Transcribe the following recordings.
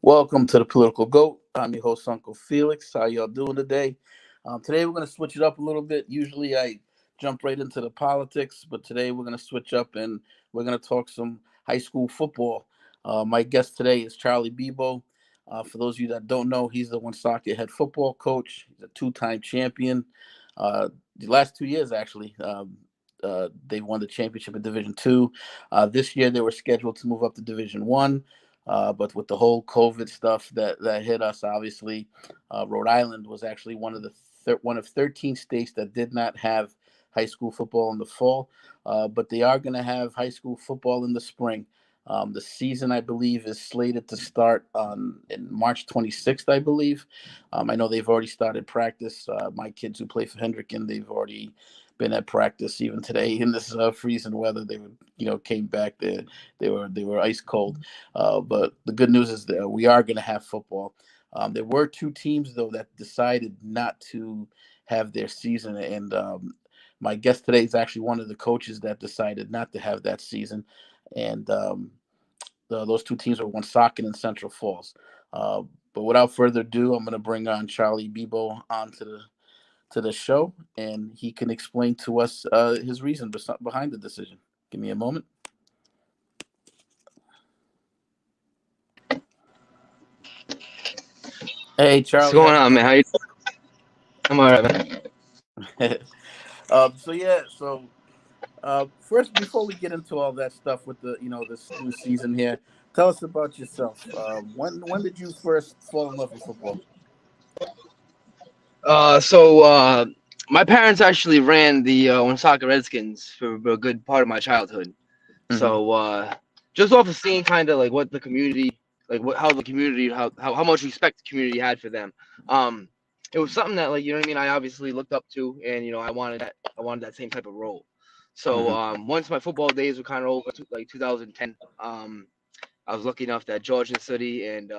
Welcome to the Political GOAT. I'm your host, Uncle Felix. How y'all doing today? Today we're going to switch it up a little bit. Usually I jump right into the politics, but today we're going to switch up and we're going to talk some high school football. My guest today is Charlie Bibeault. For those of you that don't know, he's the Woonsocket head football coach. He's a two-time champion. The last 2 years, actually, they won the championship in Division II. This year they were scheduled to move up to Division I. But with the whole COVID stuff that hit us, obviously, Rhode Island was actually one of 13 states that did not have high school football in the fall. But they are going to have high school football in the spring. The season, I believe, is slated to start in March 26th, I believe. I know they've already started practice. My kids who play for Hendricken, they've already been at practice even today in this freezing weather. They came back. They were ice cold. But the good news is that we are going to have football. There were two teams though that decided not to have their season, and my guest today is actually one of the coaches that decided not to have that season. And those two teams are Woonsocket and Central Falls. But without further ado, I'm going to bring on Charlie Bibeault onto the show, and he can explain to us his reason behind the decision. Give me a moment. Hey, Charlie. What's going on, man? How you doing? I'm all right, man. First, before we get into all that stuff with this new season here, tell us about yourself. When did you first fall in love with football? My parents actually ran the Woonsocket Redskins for a good part of my childhood. Mm-hmm. So just off of seeing kind of like what the community, how much respect the community had for them, it was something that, like, you know what I mean, I obviously looked up to, and I wanted that same type of role. So once my football days were kind of over, like 2010, I was lucky enough that George and City and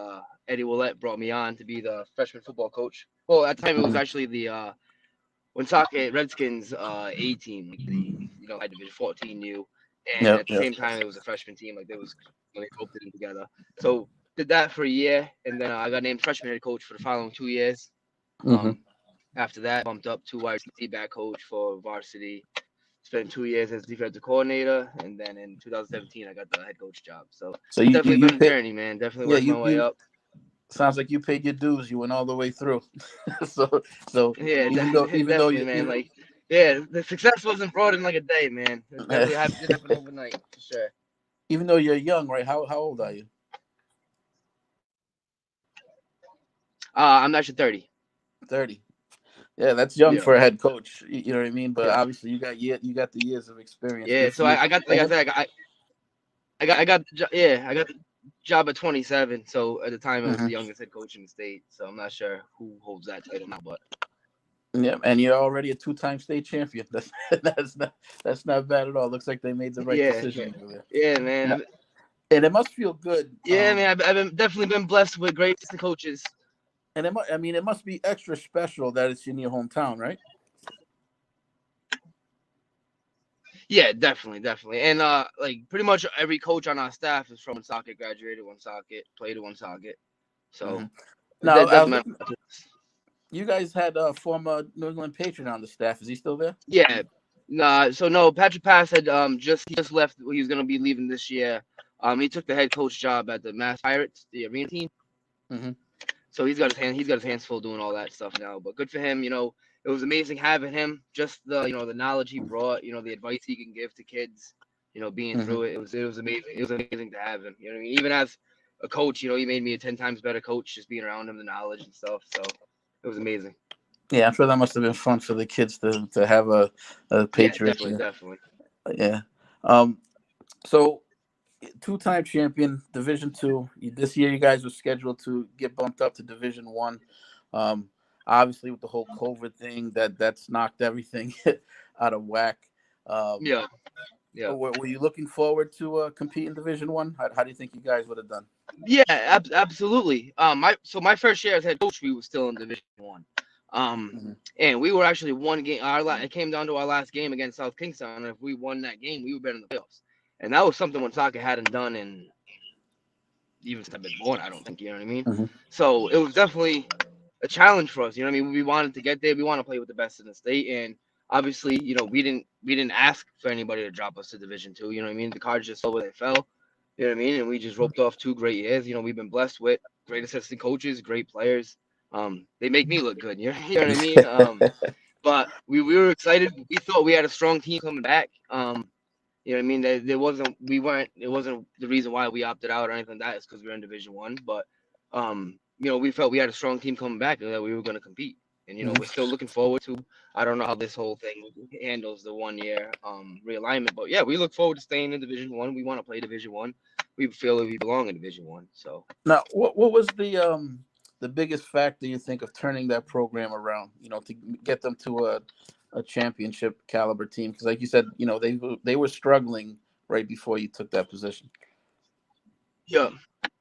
Eddie Willett brought me on to be the freshman football coach. Well, at the time it was actually the Woonsocket Redskins A team, like the Division 14 U, and at the same time it was a freshman team, like they both did it together. So did that for a year, and then I got named freshman head coach for the following 2 years. After that, bumped up to wide receiver back coach for varsity. Spent 2 years as defensive coordinator, and then in 2017 I got the head coach job. So you definitely been a journey, man. Definitely worked my way up. Sounds like you paid your dues. You went all the way through. so yeah, even though you, man, like, yeah, the success wasn't brought in like a day, man. It definitely happened overnight, for sure. Even though you're young, right? How old are you? I'm actually 30. 30. Yeah, that's young for a head coach. You know what I mean? But obviously, you got the years of experience. Yeah, so I got, like I said, I got the job at 27. So at the time, I was the youngest head coach in the state. So I'm not sure who holds that title now, but yeah, and you're already a two-time state champion. That's not bad at all. Looks like they made the right decision over there. Yeah, man. Yeah. And it must feel good. Yeah, man. I've definitely been blessed with great coaches. And it must be extra special that it's in your hometown, right? Yeah, definitely. And like pretty much every coach on our staff is from Woonsocket, graduated Woonsocket, played at Woonsocket. So now, you guys had a former New England Patriot on the staff. Is he still there? Yeah. No, Patrick Pass had just left. He was gonna be leaving this year. He took the head coach job at the Mass Pirates, the arena team. So he's got his hands full doing all that stuff now. But good for him. It was amazing having him. Just the knowledge he brought. The advice he can give to kids. Being through it. It was amazing. It was amazing to have him. You know what I mean? Even as a coach, he made me a 10 times better coach just being around him, the knowledge and stuff. So it was amazing. Yeah, I'm sure that must have been fun for the kids to have a Patriot. Yeah, definitely. Yeah. So, two-time champion, Division II. This year, you guys were scheduled to get bumped up to Division I. Obviously, with the whole COVID thing, that's knocked everything out of whack. Yeah. Were you looking forward to compete in Division I? How do you think you guys would have done? Yeah, absolutely. My first year as head coach, we were still in Division I. And we were actually one game. It came down to our last game against South Kingston. And if we won that game, we would have been in the playoffs. And that was something Woonsocket hadn't done in even since I've been born. I don't think, you know what I mean. Hmm. So it was definitely a challenge for us. You know what I mean. We wanted to get there. We want to play with the best in the state, and obviously, we didn't ask for anybody to drop us to Division II. You know what I mean. The cards just fell where they fell. You know what I mean. And we just roped off 2 great years. We've been blessed with great assistant coaches, great players. They make me look good. You know what I mean. But we were excited. We thought we had a strong team coming back. You know what I mean? It wasn't the reason why we opted out or anything like that. It's because we were in Division I. But we felt we had a strong team coming back and that we were going to compete. And Hmm. we're still looking forward to. I don't know how this whole thing handles the 1 year realignment, but yeah, we look forward to staying in Division I. We want to play Division I. We feel that we belong in Division I. So Now, what was the biggest factor you think of turning that program around? To get them to a championship caliber team, because like you said, they were struggling right before you took that position. yeah,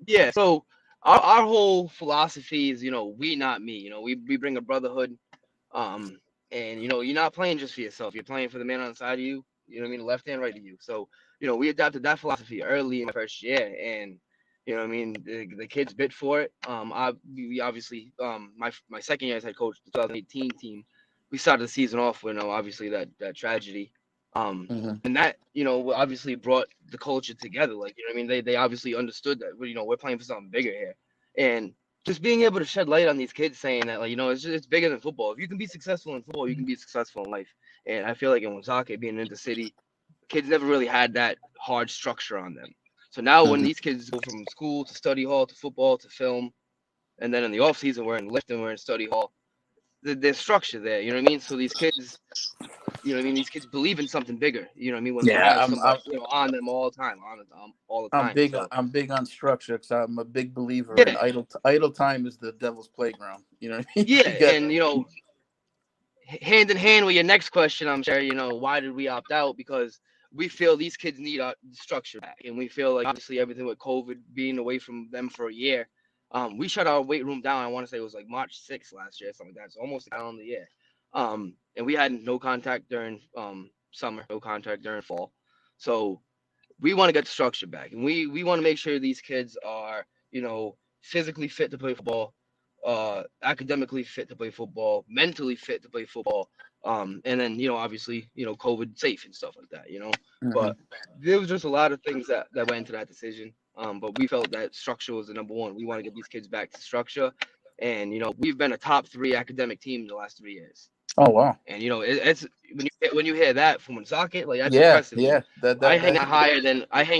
yeah. So our whole philosophy is, we not me. We bring a brotherhood. Um, and you're not playing just for yourself. You're playing for the man on the side of you. You know what I mean? Left and right of you. So we adopted that philosophy early in my first year, and you know what I mean. The kids bid for it. We obviously my second year as head coach, the 2018 team, we started the season off with obviously that tragedy. Hmm. And that obviously brought the culture together. Like what I mean, they obviously understood that we're playing for something bigger here, and just being able to shed light on these kids, saying that it's bigger than football. If you can be successful in football, you can be successful in life. And I feel like in Woonsocket, being in the city, kids never really had that hard structure on them. So now when Hmm. these kids go from school to study hall to football to film, and then in the off season we're in lift and we're in study hall, there's structure there. You know what I mean? So these kids, these kids believe in something bigger. You know what I mean? When they Yeah, have somebody on them all the time, on them all the I'm time. big. So I'm big on structure because I'm a big believer in yeah, idle time is the devil's playground. You know what I mean? yeah, You got. and hand in hand with your next question, I'm sure, why did we opt out? Because we feel these kids need our structure back. And we feel like obviously everything with COVID being away from them for a year, we shut our weight room down. I want to say it was like March 6th last year, something like that. It's almost a calendar year. And we had no contact during summer, no contact during fall. So we want to get the structure back. And we want to make sure these kids are, physically fit to play football, academically fit to play football, mentally fit to play football, and then obviously COVID safe and stuff like that. Hmm. But there was just a lot of things that went into that decision. But we felt that structure was the number one. We want to get these kids back to structure, and we've been a top 3 academic team in the last 3 years. Oh wow. And it's when you hear that from Woonsocket, like that's Yeah, impressive. And yeah. That I that hang that.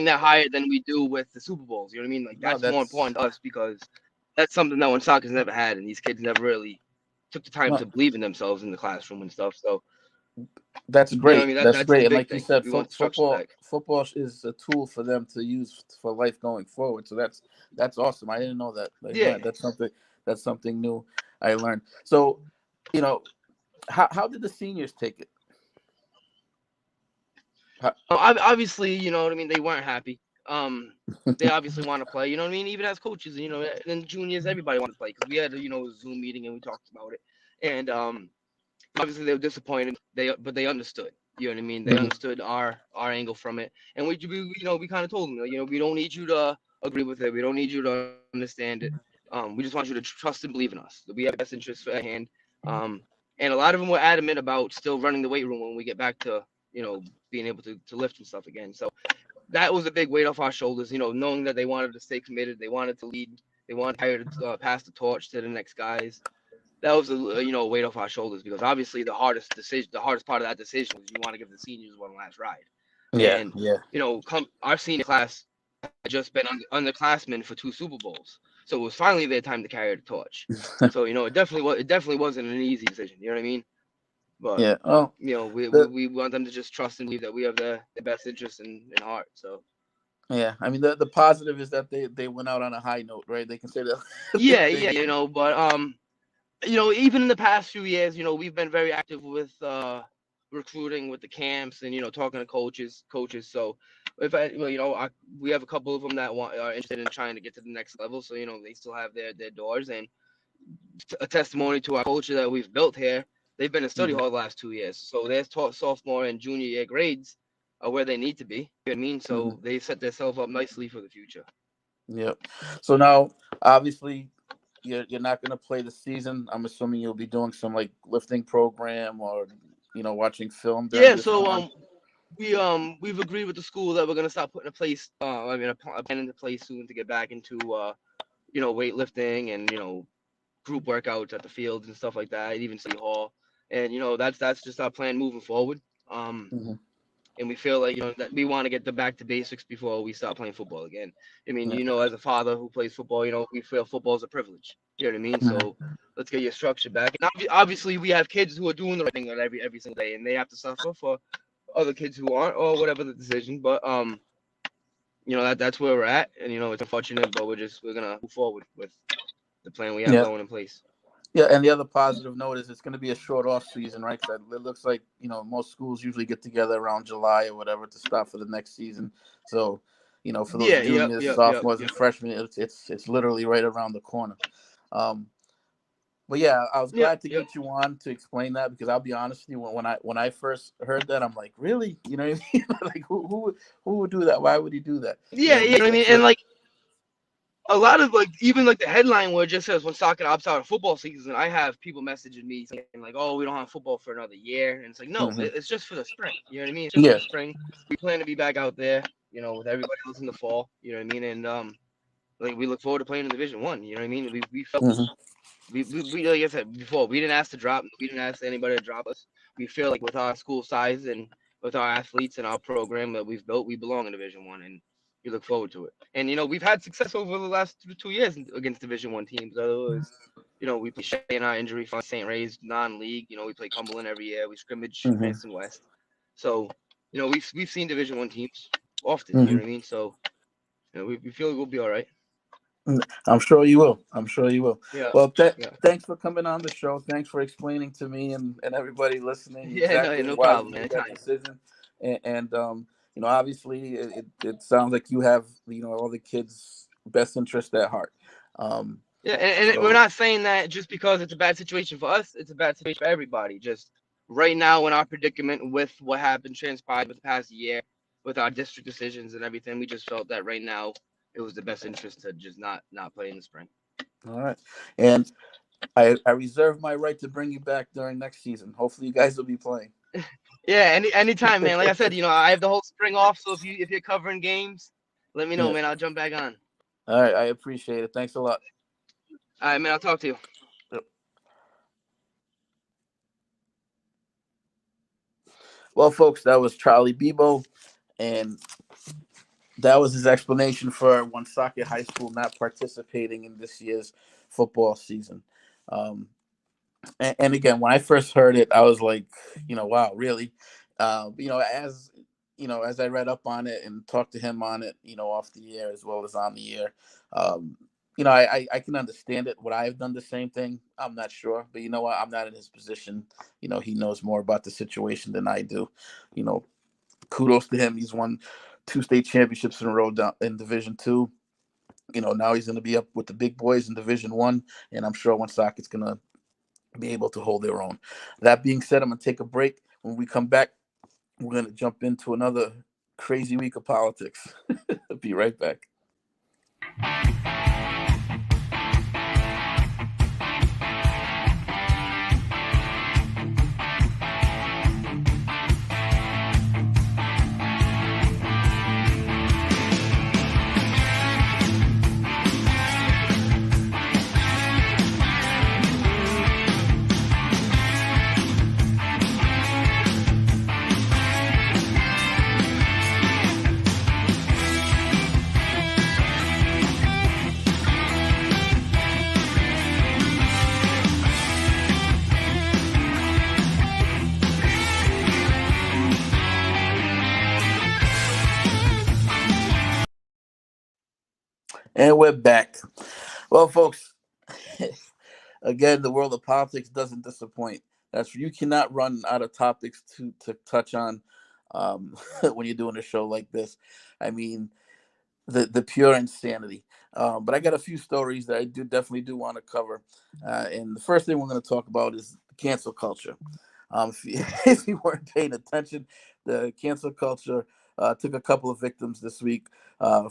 that higher than we do with the Super Bowls. You know what I mean? Like No, that's more important to us because that's something that Woonsocet's never had, and these kids never really took the time no. to believe in themselves in the classroom and stuff. So That's you know what I great. mean? That's That's the great. And big like you thing. said, We want the structure football back. is a tool for them to use for life going forward. So that's awesome. I didn't know that. Like, Yeah. man, that's something new I learned. So, you know, how did the seniors take it? How, Obviously, you know what I mean. They weren't happy. They obviously want to play. You know what I mean. Even as coaches, and juniors, everybody wanted to play because we had a Zoom meeting and we talked about it. And obviously they were disappointed. But they understood. You know what I mean. They Mhm. understood our angle from it, and we kind of told them, we don't need you to agree with it. We don't need you to understand it. We just want you to trust and believe in us. That we have the best interests at hand. Um, and a lot of them were adamant about still running the weight room when we get back to being able to lift and stuff again. So that was a big weight off our shoulders. Knowing that they wanted to stay committed, they wanted to lead, they wanted to pass the torch to the next guys. That was a weight off our shoulders because obviously the hardest part of that decision was you want to give the seniors one last ride. Yeah, And yeah. our senior class had just been underclassmen for 2 Super Bowls, so it was finally their time to carry the torch. So it definitely wasn't an easy decision. You know what I mean? But Yeah. Oh, we, we, the we want them to just trust and believe that we have the best interest in heart. So yeah. I mean, the positive is that they went out on a high note, right? They can say that yeah, they yeah, but even in the past few years, we've been very active with recruiting with the camps and talking to coaches. So if we have a couple of them that are interested in trying to get to the next level. So they still have their doors, and a testimony to our culture that we've built here. They've been in study Mhm. hall the last 2 years, so their sophomore and junior year grades are where they need to be. You know what I mean? Mhm. So they set themselves up nicely for the future. Yep. So now, obviously, you're not going to play the season. I'm assuming you'll be doing some like lifting program or watching film during Yeah, this so time. we've agreed with the school that we're gonna start putting a place a plan into place soon to get back into weightlifting and group workouts at the fields and stuff like that, and even city hall. And that's just our plan moving forward. Um, Hmm. and we feel like that we want to get the back to basics before we start playing football again. I mean, Yeah. as a father who plays football, we feel football is a privilege. You know what I mean? Mhm. So let's get your structure back. And obviously, we have kids who are doing the right thing on every single day, and they have to suffer for other kids who aren't, or whatever the decision. But that's where we're at, and it's unfortunate, but we're gonna move forward with the plan we have Yeah. going in place. Yeah, and the other positive note is it's going to be a short off season, right? 'Cause it looks like most schools usually get together around July or whatever to start for the next season. So, for those Yeah, yep, juniors, yep, yep, sophomores, and yep. freshmen, it's literally right around the corner. Um, but yeah, I was Yep, glad to yep. get you on to explain that because I'll be honest with you, when I first heard that, I'm like, really? You know what I mean? Like who would do that? Why would he do that? Yeah, And yeah. I mean, and like a lot of even like the headline where it just says when soccer opts out of football season, I have people messaging me saying like, "Oh, we don't have football for another year," and it's like, no, Mhm. it's just for the spring. You know what I mean? It's just for Yeah. the spring. We plan to be back out there, with everybody else in the fall. You know what I mean? And like we look forward to playing in Division 1. You know what I mean? We felt Hmm. we like I said before, we didn't ask to drop. We didn't ask anybody to drop us. We feel like with our school size and with our athletes and our program that we've built, we belong in Division 1, and we look forward to it. And we've had success over the last 2 years against Division 1 teams. Otherwise, we play Shea in our injury fund, St. Ray's non-league. We play Cumberland every year. We scrimmage Hmm. Cranston West. So we've seen Division 1 teams often. You Hmm. know what I mean? So we feel like we'll be all right. I'm sure you will. I'm sure you will. Yeah. Well, Yeah. thanks for coming on the show. Thanks for explaining to me and everybody listening Yeah. No. exactly No why you problem, made man. that Anytime. decision. And obviously, it sounds like you have all the kids' best interest at heart. Um, Yeah, and we're so not saying that just because it's a bad situation for us. It's a bad situation for everybody. Just right now in our predicament with what happened, transpired with the past year, with our district decisions and everything, we just felt that right now it was the best interest to just not play in the spring. all right, and I reserve my right to bring you back during next season. Hopefully, you guys will be playing. Yeah, anytime, man. Like I said, I have the whole spring off, so if you're covering games, let me know, Yeah. man. I'll jump back on. All right, I appreciate it. Thanks a lot. All right, man. I'll talk to you. Yep. Well, folks, that was Charlie Bibeault, and that was his explanation for Woonsocket High School not participating in this year's football season. Um, and again, when I first heard it, I was like, wow, really? As I read up on it and talked to him on it, off the air as well as on the air, um, I can understand it. Would I have done the same thing? I'm not sure, but you know what? I'm not in his position. He knows more about the situation than I do. You know, Kudos to him. He's won 2 state championships in a row down in Division 2. Now he's going to be up with the big boys in Division 1, and I'm sure Woonsocket's going to be able to hold their own. That being said, I'm going to take a break. When we come back, we're going to jump into another crazy week of politics. Be right back. And we're back. Well, folks, again, the world of politics doesn't disappoint. You cannot run out of topics to touch on when you're doing a show like this. I mean, the pure insanity. But I got a few stories that I definitely do want to cover. And the first thing we're going to talk about is cancel culture. If you, if you weren't paying attention, the cancel culture took a couple of victims this week.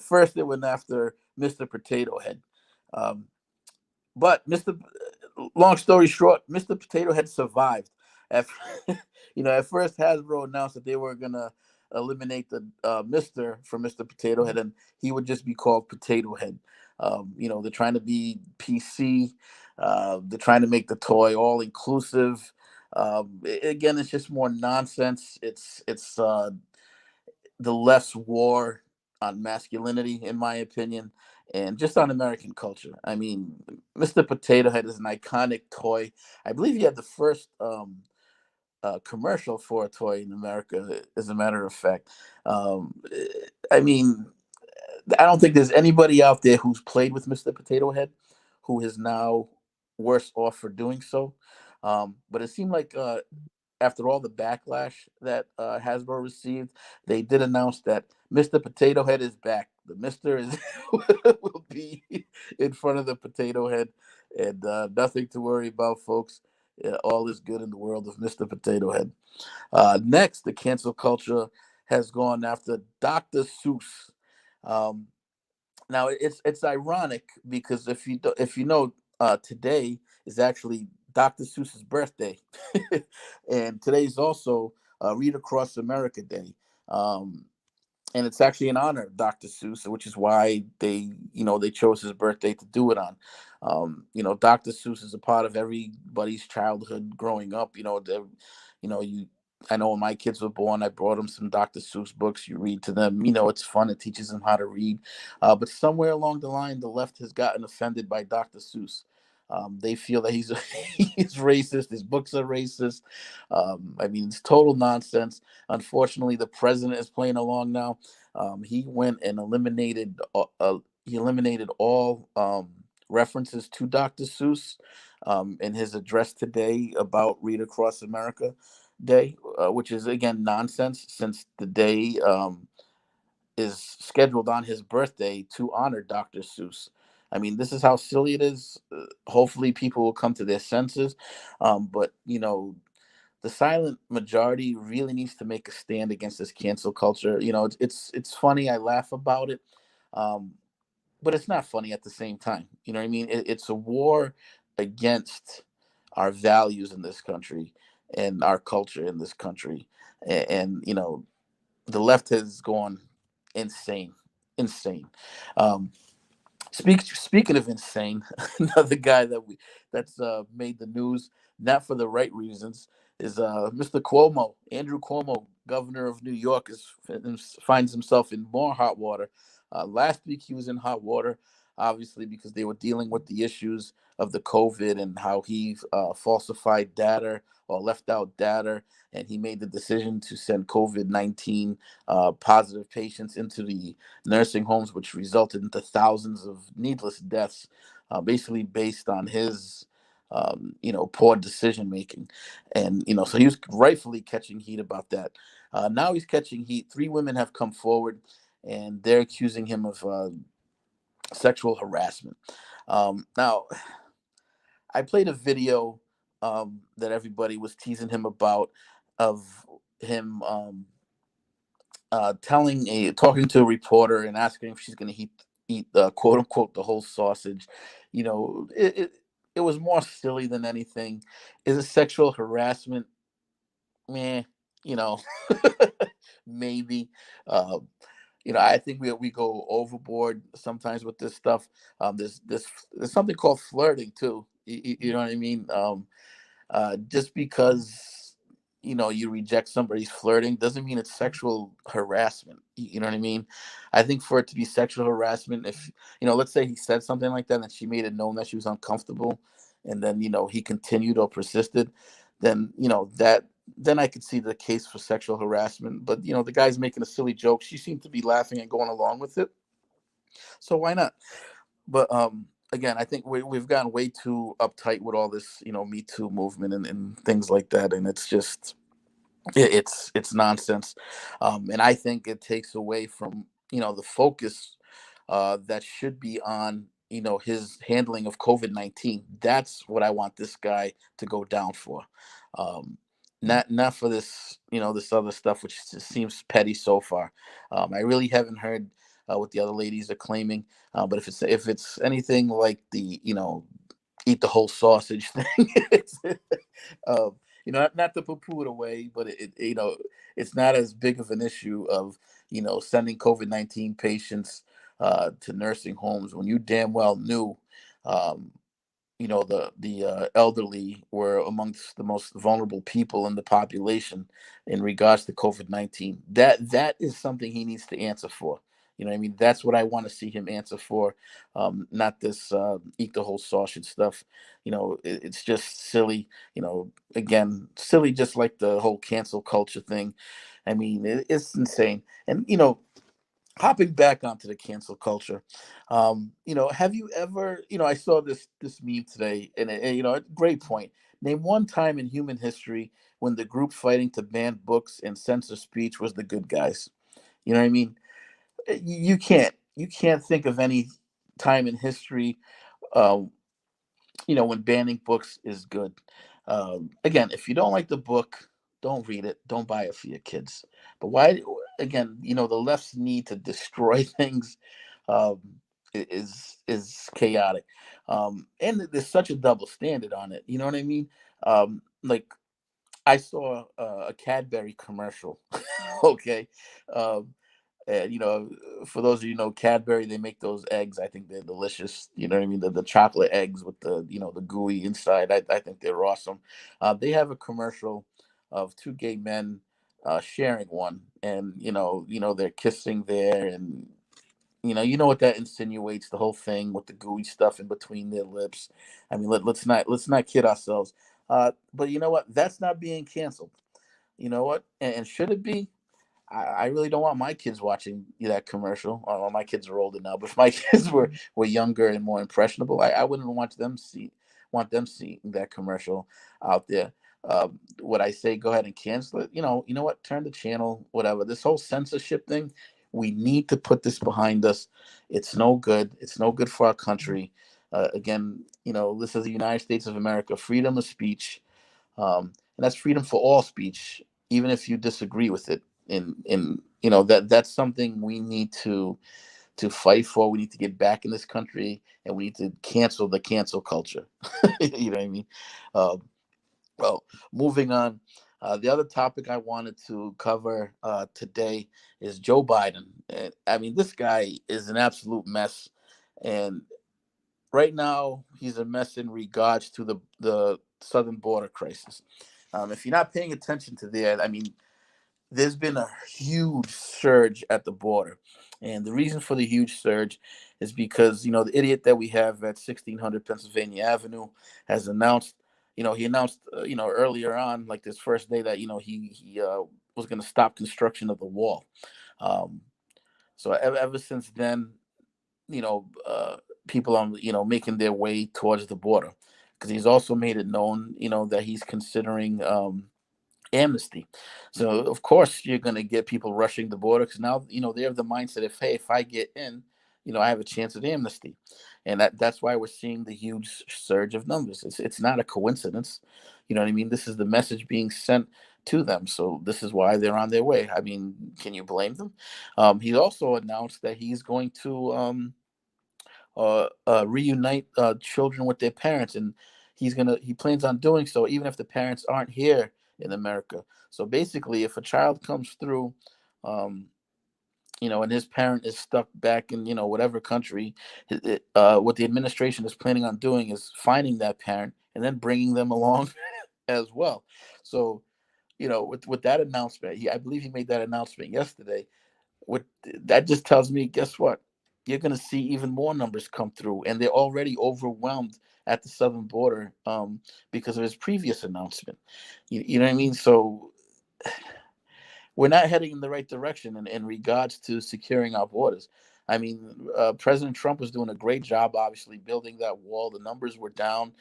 First, they went after Mr. Potato Head. Um, but long story short, Mr. Potato Head survived. At, at first Hasbro announced that they were gonna eliminate the Mr. from Mr. Potato Head, and he would just be called Potato Head. They're trying to be PC. They're trying to make the toy all inclusive. Again, it's just more nonsense. It's the left's war on masculinity, in my opinion, and just on American culture. I mean, Mr. Potato Head is an iconic toy. I believe he had the first commercial for a toy in America, as a matter of fact. I mean, I don't think there's anybody out there who's played with Mr. Potato Head who is now worse off for doing so. But it seemed like after all the backlash that Hasbro received, they did announce that Mr. Potato Head is back. The Mister is will be in front of the Potato Head, and nothing to worry about, folks. All is good in the world of Mr. Potato Head. Next, the cancel culture has gone after Dr. Seuss. Um, Now it's ironic because if you know, today is actually Dr. Seuss's birthday, and today's also Read Across America Day. Um, and it's actually in honor of Dr. Seuss, which is why they chose his birthday to do it on. Dr. Seuss is a part of everybody's childhood growing up. You I know when my kids were born, I brought them some Dr. Seuss books. You read to them. It's fun. It teaches them how to read. But somewhere along the line, the left has gotten offended by Dr. Seuss. They feel that he's he's racist. His books are racist. I mean, it's total nonsense. Unfortunately, the president is playing along now. He went and eliminated all references to Dr. Seuss in his address today about Read Across America Day, which is again nonsense since the day is scheduled on his birthday to honor Dr. Seuss. I mean, this is how silly it is. Hopefully, people will come to their senses. But the silent majority really needs to make a stand against this cancel culture. It's funny. I laugh about it, um, but it's not funny at the same time. You know what I mean? It's a war against our values in this country and our culture in this country, and the left has gone insane, insane. Um, Speaking of insane, another guy that's made the news, not for the right reasons, is Mr. Cuomo. Andrew Cuomo, governor of New York, finds himself in more hot water. Last week he was in hot water, obviously because they were dealing with the issues of the COVID and how he falsified data or left out data, and he made the decision to send COVID-19 positive patients into the nursing homes, which resulted into thousands of needless deaths, basically based on his, poor decision making. And so he was rightfully catching heat about that. Now he's catching heat. 3 women have come forward, and they're accusing him of sexual harassment. Now, I played a video that everybody was teasing him about, of him. Talking to a reporter and asking if she's going to eat quote unquote the whole sausage. It was more silly than anything. Is it sexual harassment? Meh, you know, maybe. Um, I think we go overboard sometimes with this stuff. There's something called flirting too. You know what I mean? Just because you reject somebody's flirting doesn't mean it's sexual harassment. You know what I mean? I think for it to be sexual harassment, if let's say he said something like that and she made it known that she was uncomfortable, and then he continued or persisted, then that then I could see the case for sexual harassment. But the guy's making a silly joke, she seemed to be laughing and going along with it, so why not? But again, I think we've gotten way too uptight with all this, Me Too movement and things like that, and it's just it's nonsense. And I think it takes away from the focus that should be on his handling of COVID-19. That's what I want this guy to go down for. Um, not for this, this other stuff, which just seems petty so far. I really haven't heard what the other ladies are claiming, but if it's anything like the eat the whole sausage thing, um, not to poo-poo it away, but it's not as big of an issue of sending COVID-19 patients to nursing homes when you damn well knew. Um, the elderly were amongst the most vulnerable people in the population in regards to COVID-19. That is something he needs to answer for. You know what I mean? That's what I want to see him answer for, not this eat the whole sausage stuff. It's just silly. Again, silly, just like the whole cancel culture thing. I mean, it's insane. And hopping back onto the cancel culture, have you ever, I saw this meme today, and great point. Name one time in human history when the group fighting to ban books and censor speech was the good guys. You know what I mean? You can't think of any time in history, uh, when banning books is good. Again, if you don't like the book, don't read it. Don't buy it for your kids. But why? Again, the left's need to destroy things um, is chaotic, and there's such a double standard on it. You know what I mean? Like I saw a Cadbury commercial. Okay, um, and for those of Cadbury, they make those eggs. I think they're delicious. You know what I mean? The chocolate eggs with the gooey inside. I think they're awesome. They have a commercial of two gay men sharing one, and they're kissing there, and you know what that insinuates, the whole thing with the gooey stuff in between their lips. I mean, let's not kid ourselves. But you know what? That's not being canceled. You know what? And should it be? I really don't want my kids watching that commercial. Well, my kids are older now, but if my kids were younger and more impressionable, I wouldn't want them seeing that commercial out there. Would I say go ahead and cancel it? You know what? Turn the channel, whatever. This whole censorship thing, we need to put this behind us. It's no good. It's no good for our country. Again, this is the United States of America, freedom of speech, and that's freedom for all speech, even if you disagree with it. And that's something we need to fight for. We need to get back in this country, and we need to cancel the cancel culture. You know what I mean? Uh, well, moving on. The other topic I wanted to cover today is Joe Biden. And, I mean, this guy is an absolute mess, and right now he's a mess in regards to the southern border crisis. If you're not paying attention to that, I mean, there's been a huge surge at the border. And the reason for the huge surge is because, the idiot that we have at 1600 Pennsylvania Avenue has announced, he announced, earlier on, like this first day, that, he was going to stop construction of the wall. Um, so ever since then, people are, making their way towards the border, because he's also made it known, that he's considering amnesty. So of course you're going to get people rushing the border, because now they have the mindset, if I get in, I have a chance at amnesty, and that's why we're seeing the huge surge of numbers. It's not a coincidence. You know what I mean? This is the message being sent to them, so this is why they're on their way. I mean, can you blame them? He also announced that he's going to reunite children with their parents, and he plans on doing so even if the parents aren't here in America. So basically, if a child comes through, um, and his parent is stuck back in whatever country, what the administration is planning on doing is finding that parent and then bringing them along as well. So with that announcement, I believe he made that announcement yesterday. What that just tells me, guess what? You're going to see even more numbers come through, and they're already overwhelmed at the southern border, because of his previous announcement. You know what I mean? So we're not heading in the right direction in regards to securing our borders. I mean, President Trump was doing a great job, obviously, building that wall. The numbers were down.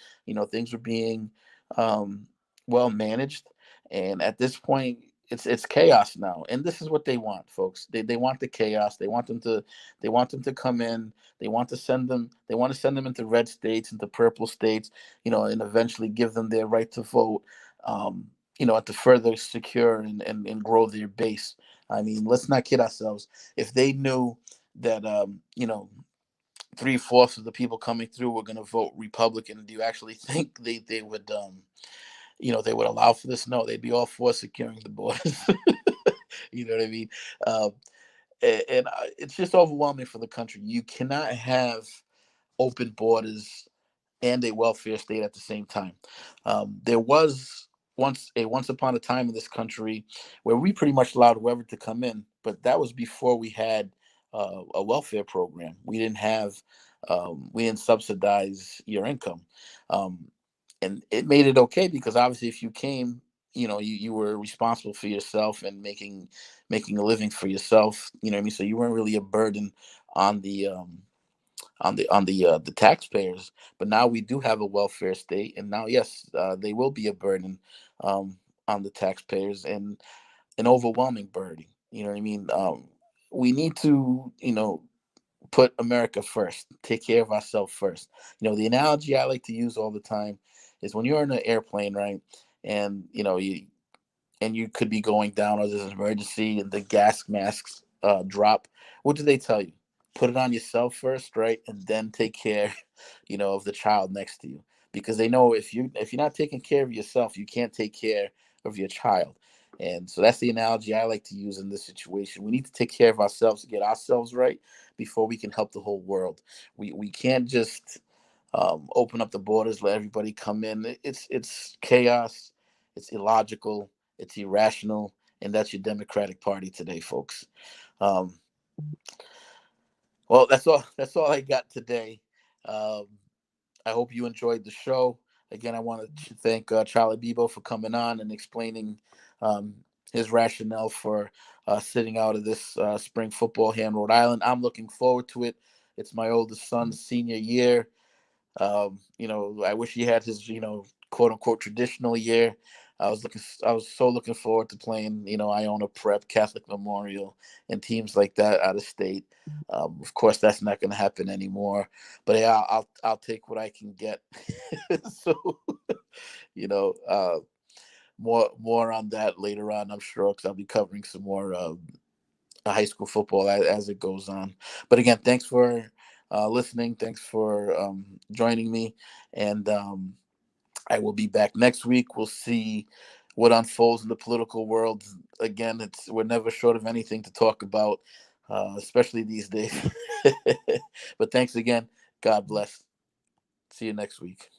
Things were being um, well managed, and at this point, it's chaos now. And this is what they want, folks. They want the chaos. They want them to come in. They want to send them. They want to send them into red states, into purple states. And eventually give them their right to vote. Um, to further secure and grow their base. I mean, let's not kid ourselves. If they knew that, 3/4 of the people coming through were going to vote Republican, do you actually think they would, they would allow for this? No, they'd be all for securing the borders. You know what I mean? Um, and it's just overwhelming for the country. You cannot have open borders and a welfare state at the same time. There was once upon a time in this country where we pretty much allowed whoever to come in, but that was before we had a welfare program. We didn't subsidize your income, um, and it made it okay because obviously if you came, you were responsible for yourself and making a living for yourself. You know what I mean? So you weren't really a burden on the taxpayers. But now we do have a welfare state, and now yes, they will be a burden um, on the taxpayers, and an overwhelming burden. You know what I mean? We need to put America first, take care of ourselves first. The analogy I like to use all the time is when you're in an airplane, right? And you could be going down or there's an emergency and the gas masks drop. What do they tell you? Put it on yourself first, right? And then take care, of the child next to you. Because they know if you're not taking care of yourself, you can't take care of your child. And so that's the analogy I like to use in this situation. We need to take care of ourselves to get ourselves right before we can help the whole world. We can't just open up the borders, let everybody come in. It's chaos. It's illogical. It's irrational, and that's your Democratic Party today, folks. Um, well, that's all. That's all I got today. Um, I hope you enjoyed the show. Again, I want to thank Charlie Bibeault for coming on and explaining um, his rationale for sitting out of this spring football here in Rhode Island. I'm looking forward to it. It's my oldest son's senior year. I wish he had his, quote unquote traditional year. I was so looking forward to playing, Iona Prep, Catholic Memorial, and teams like that out of state. Of course, that's not going to happen anymore. But yeah, I'll take what I can get. So, you know, uh, more on that later on, I'm sure, because I'll be covering some more high school football as it goes on. But again, thanks for listening. Thanks for joining me. And I will be back next week. We'll see what unfolds in the political world. Again, we're never short of anything to talk about, especially these days. But thanks again. God bless. See you next week.